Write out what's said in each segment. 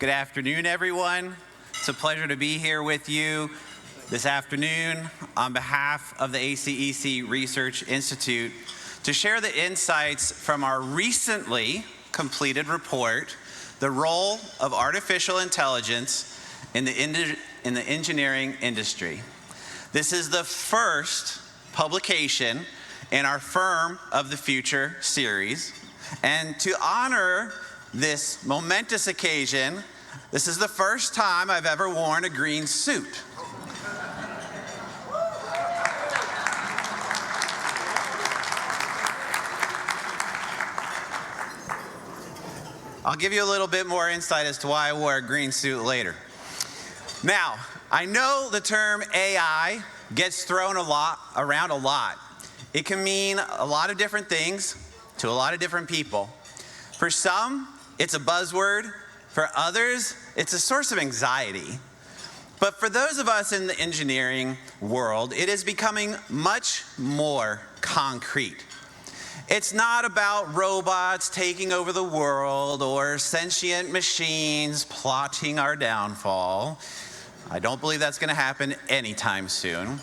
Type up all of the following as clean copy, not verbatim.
Good afternoon, everyone. It's a pleasure to be here with you this afternoon on behalf of the ACEC Research Institute to share the insights from our recently completed report, The Role of Artificial Intelligence in the Engineering Industry. This is the first publication in our Firm of the Future series. And to honor this momentous occasion, this is the first time I've ever worn a green suit. I'll give you a little bit more insight as to why I wore a green suit later. Now, I know the term AI gets thrown around a lot. It can mean a lot of different things to a lot of different people. For some, it's a buzzword. For others, it's a source of anxiety. But for those of us in the engineering world, it is becoming much more concrete. It's not about robots taking over the world or sentient machines plotting our downfall. I don't believe that's going to happen anytime soon.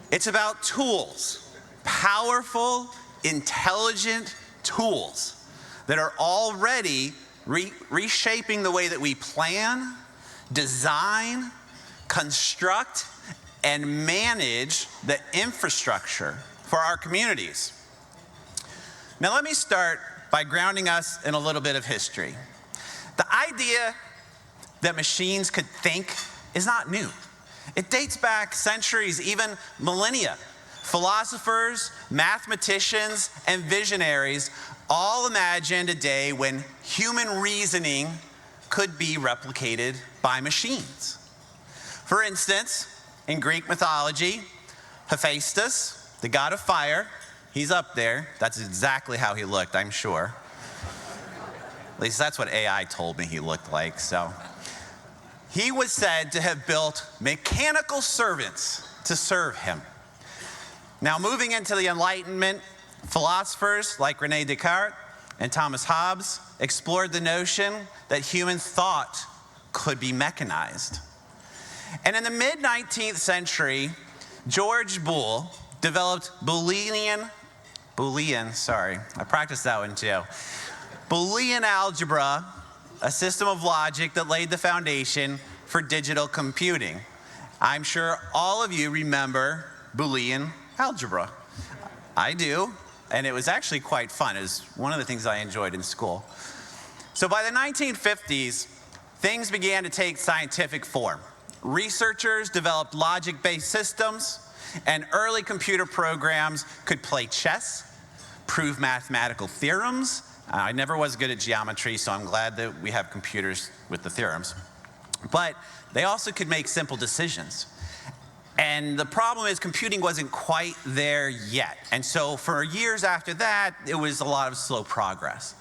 It's about tools, powerful, intelligent tools that are already reshaping the way that we plan, design, construct, and manage the infrastructure for our communities. Now let me start by grounding us in a little bit of history. The idea that machines could think is not new. It dates back centuries, even millennia. Philosophers, mathematicians, and visionaries all imagined a day when human reasoning could be replicated by machines. For instance, in Greek mythology, Hephaestus, the god of fire, he's up there. That's exactly how he looked, I'm sure. At least that's what AI told me he looked like, so. He was said to have built mechanical servants to serve him. Now, moving into the Enlightenment, philosophers like René Descartes and Thomas Hobbes explored the notion that human thought could be mechanized. And in the mid-19th century, George Boole developed Boolean algebra, a system of logic that laid the foundation for digital computing. I'm sure all of you remember Boolean algebra. I do, and it was actually quite fun. It was one of the things I enjoyed in school. So by the 1950s, things began to take scientific form. Researchers developed logic-based systems, and early computer programs could play chess, prove mathematical theorems. I never was good at geometry, so I'm glad that we have computers with the theorems. But they also could make simple decisions. And the problem is computing wasn't quite there yet. And so for years after that, it was a lot of slow progress.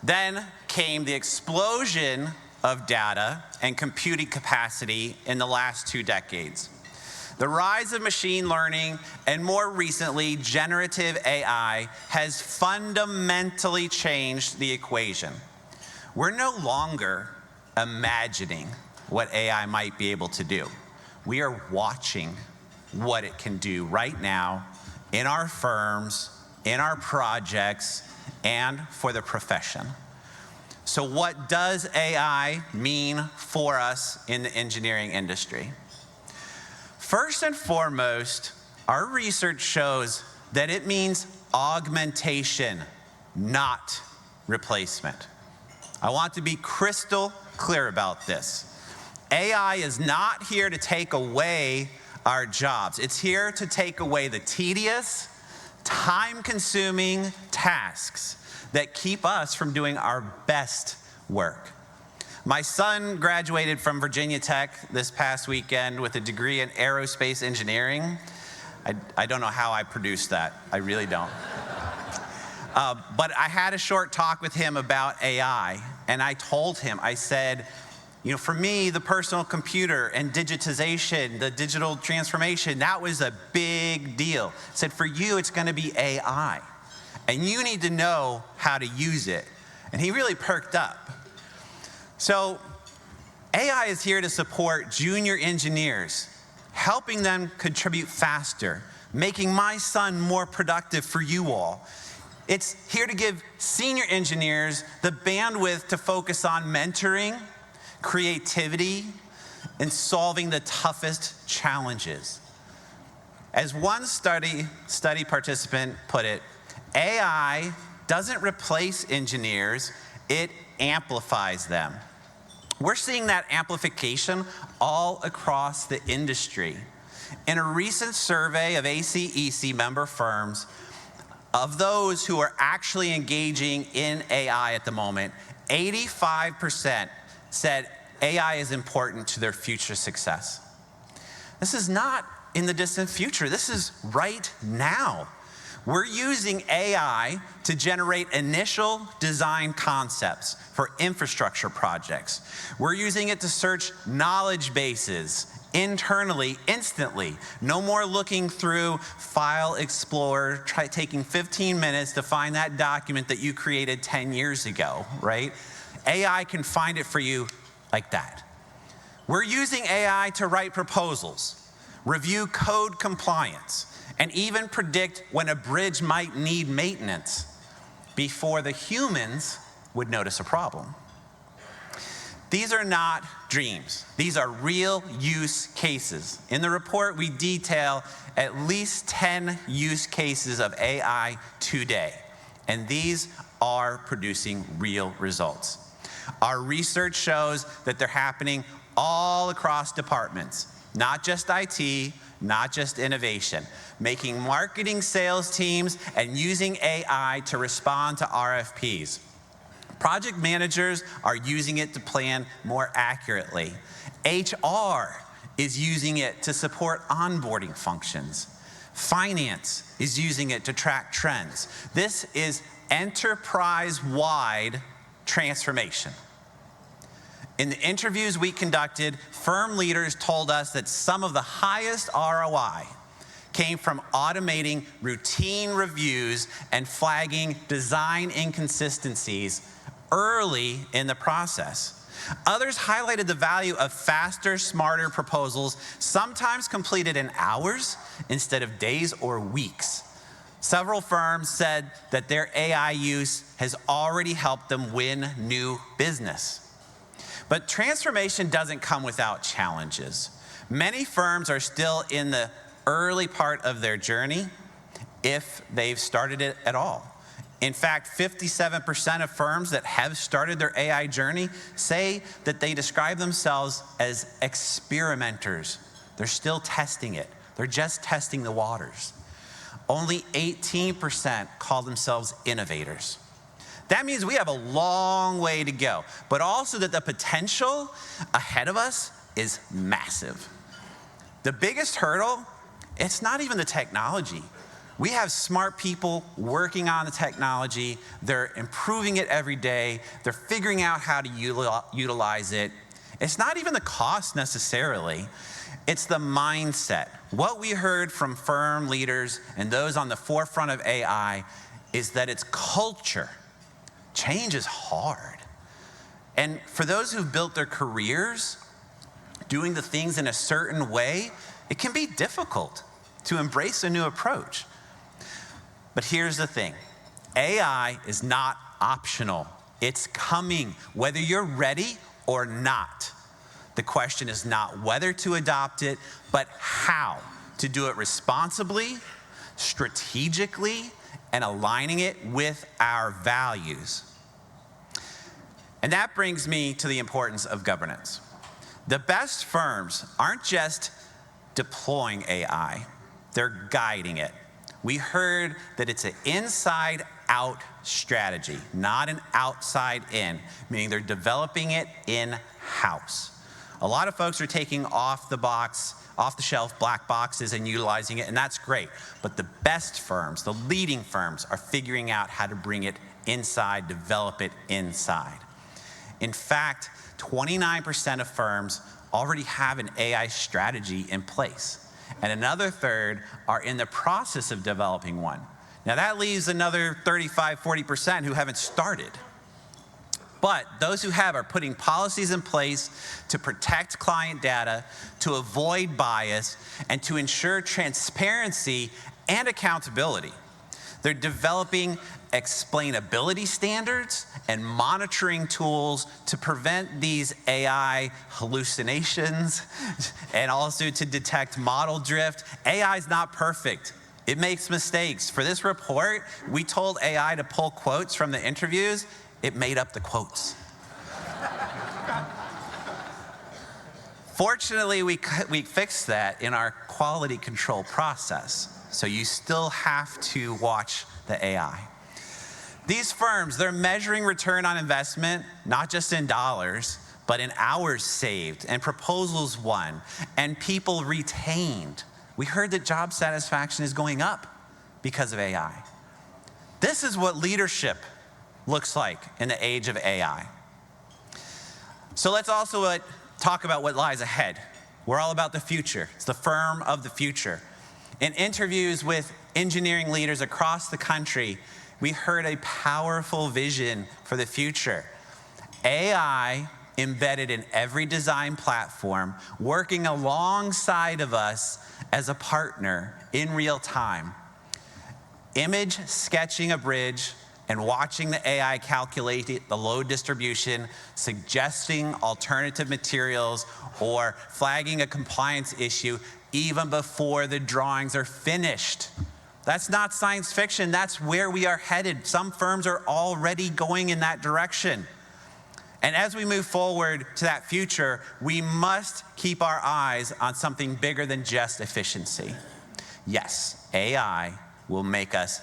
Then came the explosion of data and computing capacity in the last 2 decades. The rise of machine learning and more recently, generative AI has fundamentally changed the equation. We're no longer imagining what AI might be able to do. We are watching what it can do right now in our firms, in our projects, and for the profession. So what does AI mean for us in the engineering industry? First and foremost, our research shows that it means augmentation, not replacement. I want to be crystal clear about this. AI is not here to take away our jobs. It's here to take away the tedious, time-consuming tasks that keep us from doing our best work. My son graduated from Virginia Tech this past weekend with a degree in aerospace engineering. I don't know how I produced that. I really don't. But I had a short talk with him about AI, and I told him, I said, you know, for me, the personal computer and digitization, the digital transformation, that was a big deal. I said, for you, it's going to be AI, and you need to know how to use it. And he really perked up. So AI is here to support junior engineers, helping them contribute faster, making my son more productive for you all. It's here to give senior engineers the bandwidth to focus on mentoring, creativity, and solving the toughest challenges. As one study participant put it, AI doesn't replace engineers, it amplifies them. We're seeing that amplification all across the industry. In a recent survey of ACEC member firms, of those who are actually engaging in AI at the moment, 85% said AI is important to their future success. This is not in the distant future. This is right now. We're using AI to generate initial design concepts for infrastructure projects. We're using it to search knowledge bases internally, instantly. No more looking through File Explorer, taking 15 minutes to find that document that you created 10 years ago, right? AI can find it for you like that. We're using AI to write proposals, review code compliance, and even predict when a bridge might need maintenance before the humans would notice a problem. These are not dreams. These are real use cases. In the report, we detail at least 10 use cases of AI today, and these are producing real results. Our research shows that they're happening all across departments, not just IT, not just innovation, making marketing sales teams and using AI to respond to RFPs. Project managers are using it to plan more accurately. HR is using it to support onboarding functions. Finance is using it to track trends. This is enterprise-wide transformation. In the interviews we conducted, firm leaders told us that some of the highest ROI came from automating routine reviews and flagging design inconsistencies early in the process. Others highlighted the value of faster, smarter proposals, sometimes completed in hours instead of days or weeks. Several firms said that their AI use has already helped them win new business. But transformation doesn't come without challenges. Many firms are still in the early part of their journey, if they've started it at all. In fact, 57% of firms that have started their AI journey say that they describe themselves as experimenters. They're still testing it. They're just testing the waters. Only 18% call themselves innovators. That means we have a long way to go, but also that the potential ahead of us is massive. The biggest hurdle, it's not even the technology. We have smart people working on the technology. They're improving it every day. They're figuring out how to utilize it. It's not even the cost necessarily. It's the mindset. What we heard from firm leaders and those on the forefront of AI is that it's culture. Change is hard. And for those who've built their careers doing the things in a certain way, it can be difficult to embrace a new approach. But here's the thing, AI is not optional. It's coming, whether you're ready or not. The question is not whether to adopt it, but how to do it responsibly, strategically, and aligning it with our values. And that brings me to the importance of governance. The best firms aren't just deploying AI, they're guiding it. We heard that it's an inside-out strategy, not an outside-in, meaning they're developing it in-house. A lot of folks are taking off-the-shelf black boxes and utilizing it, and that's great. But the best firms, the leading firms, are figuring out how to bring it inside, develop it inside. In fact, 29% of firms already have an AI strategy in place, and another third are in the process of developing one. Now that leaves another 35, 40% who haven't started. But those who have are putting policies in place to protect client data, to avoid bias, and to ensure transparency and accountability. They're developing explainability standards and monitoring tools to prevent these AI hallucinations and also to detect model drift. AI is not perfect. It makes mistakes. For this report, we told AI to pull quotes from the interviews. It made up the quotes. Fortunately, we fixed that in our quality control process. So you still have to watch the AI. These firms, they're measuring return on investment, not just in dollars, but in hours saved and proposals won and people retained. We heard that job satisfaction is going up because of AI. This is what leadership looks like in the age of AI. So let's also talk about what lies ahead. We're all about the future. It's the firm of the future. In interviews with engineering leaders across the country, we heard a powerful vision for the future. AI embedded in every design platform, working alongside of us as a partner in real time. Image sketching a bridge and watching the AI calculate the load distribution, suggesting alternative materials, or flagging a compliance issue even before the drawings are finished. That's not science fiction, that's where we are headed. Some firms are already going in that direction. And as we move forward to that future, we must keep our eyes on something bigger than just efficiency. Yes, AI will make us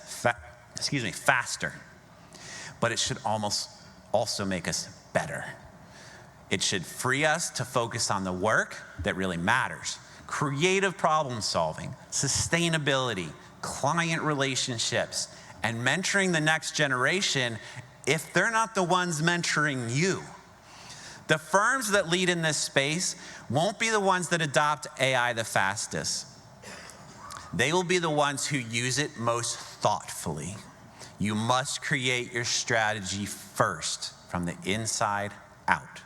faster, but it should almost also make us better. It should free us to focus on the work that really matters. Creative problem solving, sustainability, client relationships, and mentoring the next generation if they're not the ones mentoring you. The firms that lead in this space won't be the ones that adopt AI the fastest. They will be the ones who use it most thoughtfully. You must create your strategy first, from the inside out.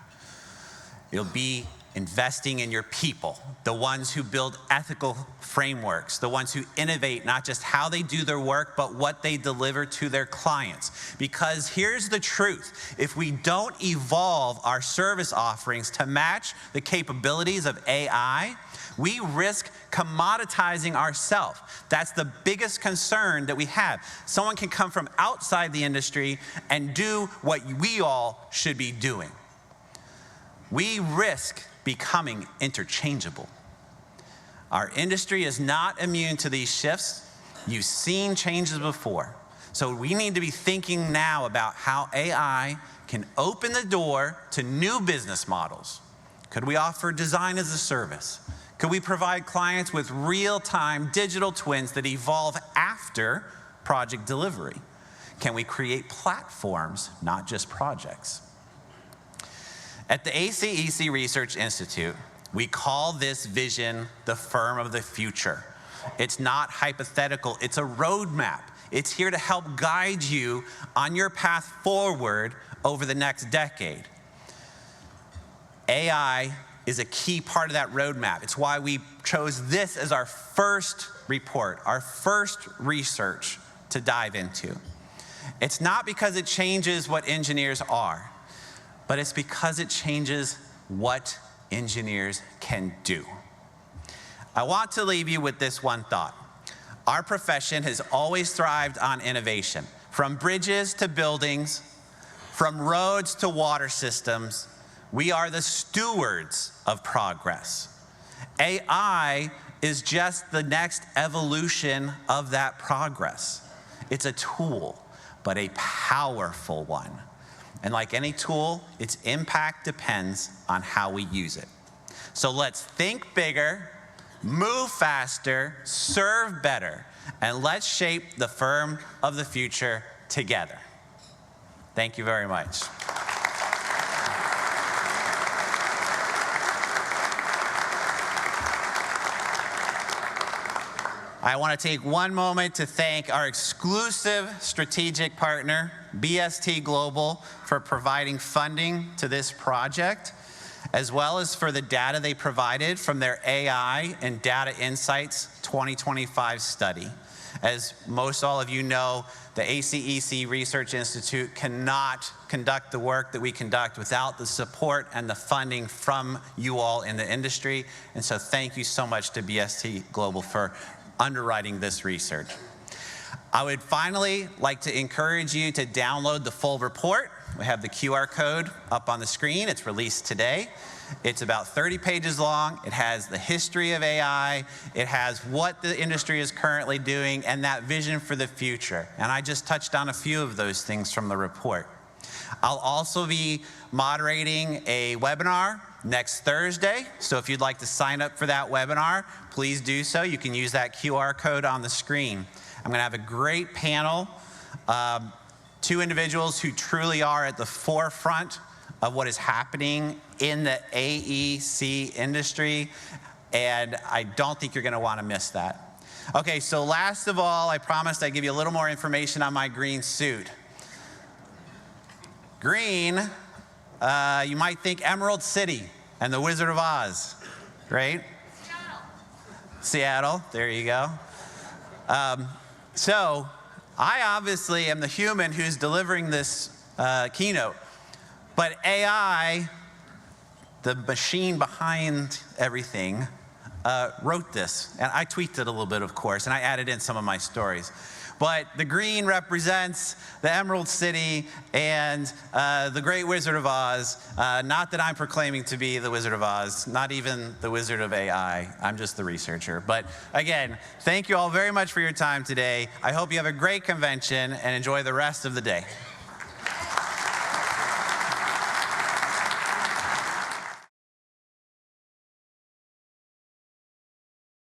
It'll be investing in your people, the ones who build ethical frameworks, the ones who innovate not just how they do their work, but what they deliver to their clients. Because here's the truth, if we don't evolve our service offerings to match the capabilities of AI, we risk commoditizing ourselves. That's the biggest concern that we have. Someone can come from outside the industry and do what we all should be doing. We risk becoming interchangeable. Our industry is not immune to these shifts. You've seen changes before. So we need to be thinking now about how AI can open the door to new business models. Could we offer design as a service? Could we provide clients with real-time digital twins that evolve after project delivery? Can we create platforms, not just projects? At the ACEC Research Institute, we call this vision the firm of the future. It's not hypothetical, it's a roadmap. It's here to help guide you on your path forward over the next decade. AI is a key part of that roadmap. It's why we chose this as our first report, our first research to dive into. It's not because it changes what engineers are, but it's because it changes what engineers can do. I want to leave you with this one thought. Our profession has always thrived on innovation, from bridges to buildings, from roads to water systems. We are the stewards of progress. AI is just the next evolution of that progress. It's a tool, but a powerful one. And like any tool, its impact depends on how we use it. So let's think bigger, move faster, serve better, and let's shape the firm of the future together. Thank you very much. I want to take one moment to thank our exclusive strategic partner, BST Global, for providing funding to this project, as well as for the data they provided from their AI and Data Insights 2025 study. As most all of you know, the ACEC Research Institute cannot conduct the work that we conduct without the support and the funding from you all in the industry. And so thank you so much to BST Global for underwriting this research. I would finally like to encourage you to download the full report. We have the QR code up on the screen. It's released today. It's about 30 pages long. It has the history of AI. It has what the industry is currently doing and that vision for the future. And I just touched on a few of those things from the report. I'll also be moderating a webinar next Thursday. So if you'd like to sign up for that webinar, please do so. You can use that QR code on the screen. I'm going to have a great panel, two individuals who truly are at the forefront of what is happening in the AEC industry, and I don't think you're going to want to miss that. Okay, so last of all, I promised I'd give you a little more information on my green suit. Green, you might think Emerald City and the Wizard of Oz, right? Seattle, there you go. So I obviously am the human who's delivering this keynote. But AI, the machine behind everything, wrote this. And I tweaked it a little bit, of course, and I added in some of my stories. But the green represents the Emerald City and the Great Wizard of Oz. Not that I'm proclaiming to be the Wizard of Oz, not even the Wizard of AI. I'm just the researcher. But again, thank you all very much for your time today. I hope you have a great convention and enjoy the rest of the day.